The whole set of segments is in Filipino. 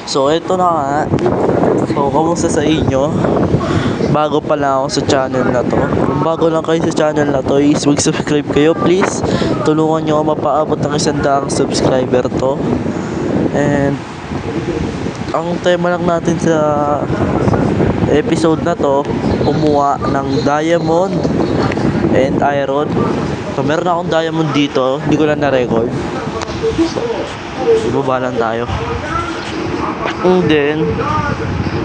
So, ito na nga. So, kamusta sa inyo? Bago pa lang ako sa channel na to. Kung bago lang kayo sa channel na to, is mag-subscribe kayo, please. Tulungan nyo ako mapaabot ng 100 subscriber to. And, ang tema lang natin sa episode na to, kumuha ng diamond and iron. So, meron akong diamond dito. Hindi ko lang na-record. Ibaba lang tayo. And then,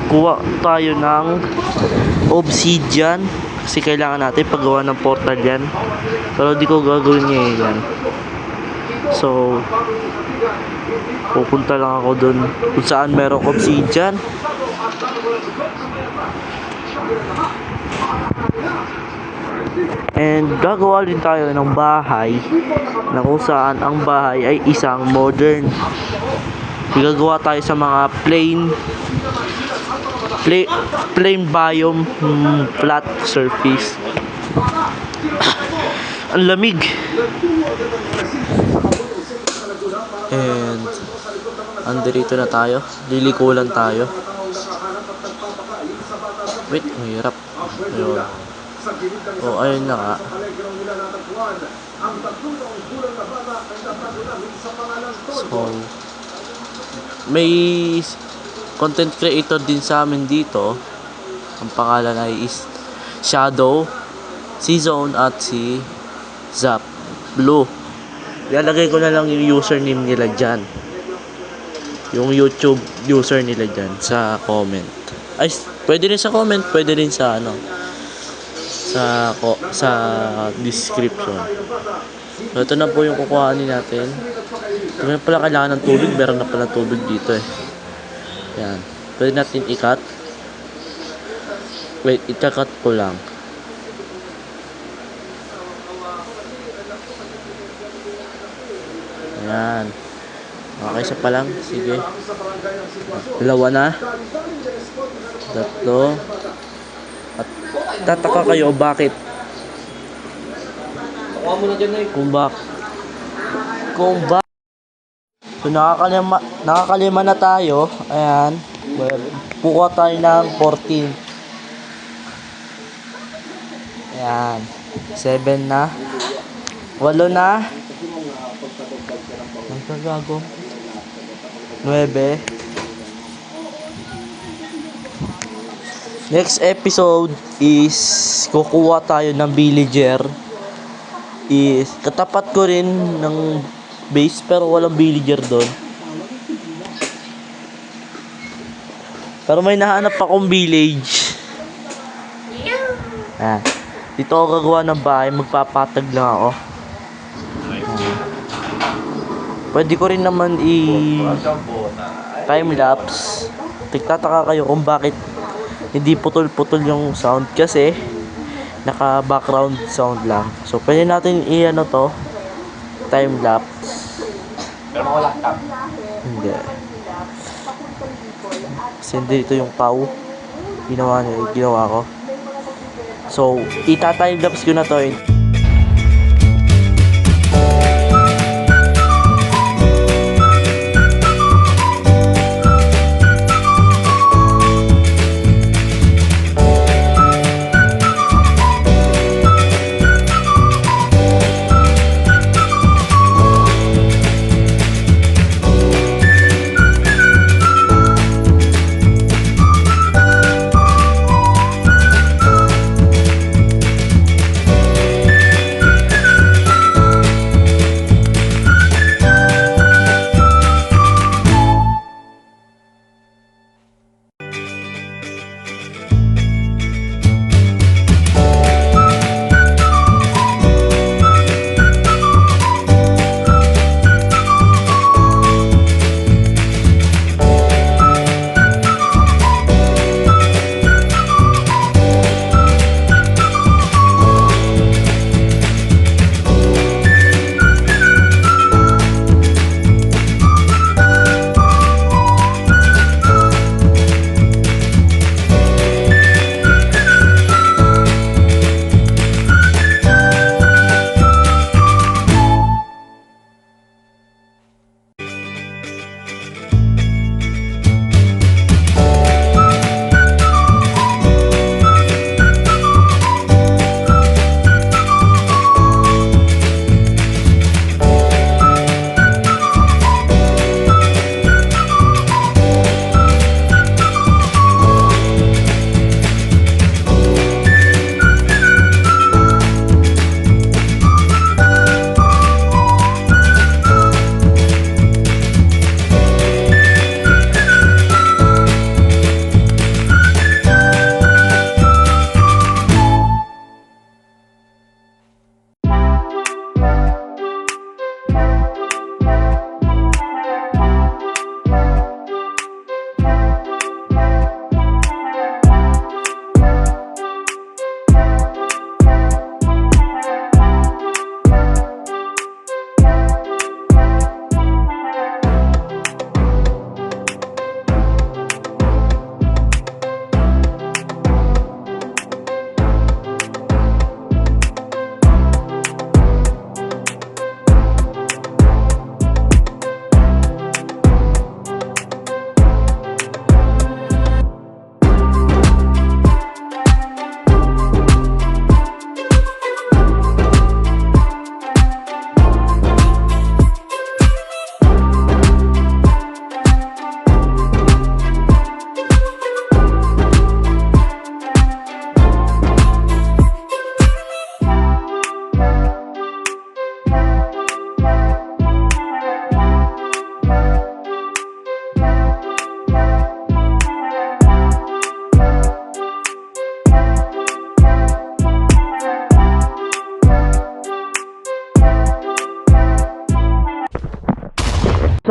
kuha tayo ng obsidian kasi kailangan natin paggawa ng portal yan, pero di ko gagawin ngayon yan. So pupunta lang ako dun kung saan merong obsidian. And gagawa din tayo ng bahay na kung saan ang bahay ay isang modern. Gagawa tayo sa mga plain biome, flat surface. Ang lamig. And andito na tayo, liliko lang tayo. Wait, mahirap. Ayun. Oh, ayun na nga. So, may content creator din sa amin dito. Ang pangalan ay is Shadow, si Zone at si Zap Blue. Ilalagay ko na lang yung username nila dyan, yung YouTube user nila dyan sa comment. Ay, pwede rin sa comment, pwede rin sa sa description. So, ito na po yung kukuhanin natin. Ito na pala kailangan ng tubig. Meron na pala tubig dito eh. Yan. Pwede natin i-cut. Wait, i-cut ko lang. Yan. Okay, isa pa lang. Sige. Dalawa na. Tatlo. At tataka kayo bakit? Kung ba so nakakalima na tayo. Ayan. Well, pukuha tayo ng 14. Ayan. 7 na. 8 na. Ang tagago. 9. Next episode is kukuha tayo ng villager. Is katapat ko rin ng base pero walang villager doon. Pero may nahanap akong village. Ah, dito ako gagawa ng bahay, magpapatag lang ako. Pwede ko rin naman time lapse. Tigtataka kayo kung bakit hindi putol-putol yung sound kasi naka background sound lang. So pwede natin i-ano to, time lapse. Pero wala ka. Hindi. Kasi dito yung pau ginawa ko. So ita-time lapse ko na to eh.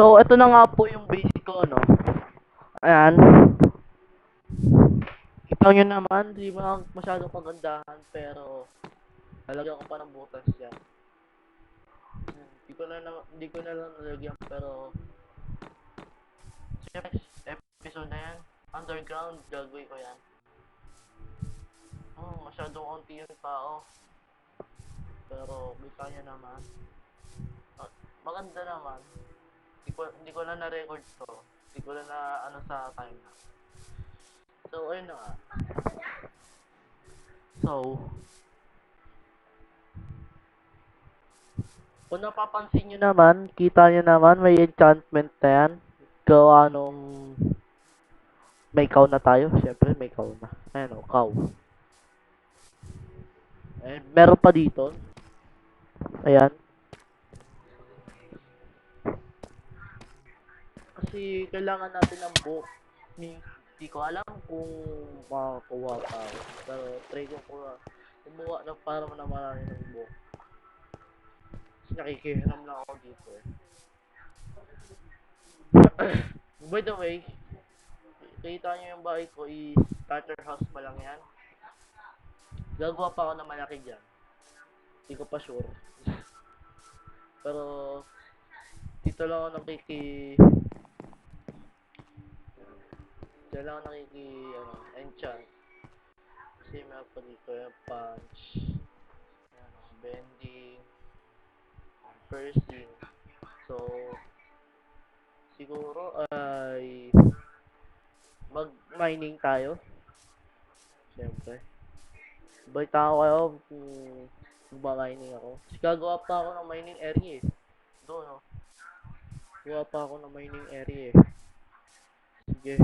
So, ito na nga po yung basic ko, no? Ayan. Kita nyo naman, di ba masyadong kagandahan, pero lalagyan ko pa ng butas yan. Hindi ko na lang nalagyan, pero siyempre, episode na yan. Underground, gagawin ko yan. Masyadong konti yung tao. Pero, kita nyo naman. Maganda naman. Hindi ko na na-record to. Hindi ko na ano sa time na. So, ayun na nga. So, kung napapansin nyo naman, kita nyo naman, may enchantment na yan. Gawa nung may cow na tayo. Siyempre, may cow na. Ayan o, cow. And meron pa dito. Ayan. Kasi kailangan natin ng book. Hindi ko alam kung makakuha pa ako. Pero try ko kumuha na para na marami ng book. Kasi nakikihiram lang ako dito eh. By the way, kita nyo yung bahay ko is starter house pa lang yan. Gagawa pa ako ng malaki dyan. Hindi ko pa sure. Pero dito lang ako enchant. Kasi meron pa dito yung punch, bending, piercing. So, siguro ay mag-mining tayo. Siyempre. Balita ko kayo kung mag-mining ako. Kasi gagawa pa ako ng mining area eh. Doon no. Gagawa pa ako ng mining area eh. Sige.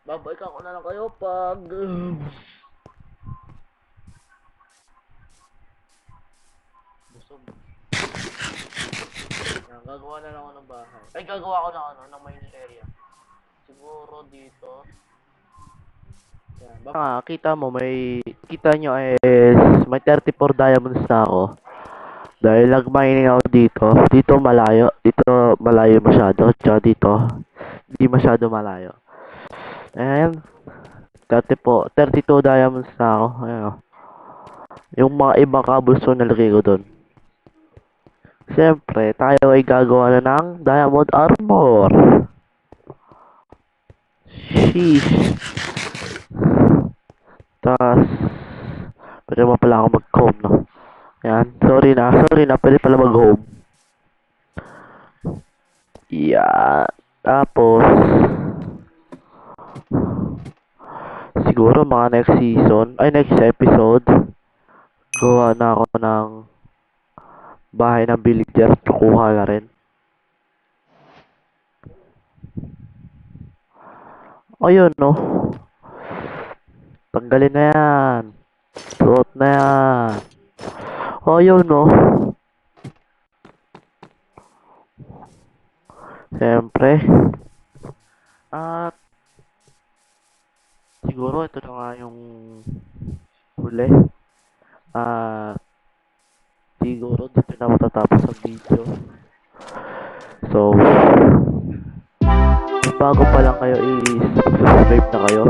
Babalikan ko na lang kayo pag busog. Gagawa na lang ako ng bahay. Ay, gagawa ko ng ng mining area. Siguro dito. Yan. Baka kita mo, kita nyo is may 34 diamonds na ako. Dahil nag-mining ako dito. Dito malayo masyado. Tsaka dito, hindi masyado malayo. And 32 diamonds na ako. Ayan. Yung mga ibang cobblestone nalagay ko doon. Siyempre, tayo ay gagawa na ng diamond armor. Sheesh. Tas, pwede mo pala ako mag-home, no? Ayan, sorry na, pwede pala mag-home. Yeah, tapos, siguro mga next episode, gawa na ako ng bahay ng villager, kukuha na rin. Ayun, no? Tanggalin na yan. Suot na yan. Ayun, no? Siyempre. At siguro ito na nga yung huli. Siguro dito na matatapos ang video. So, kung bago pa lang kayo is subscribe na kayo.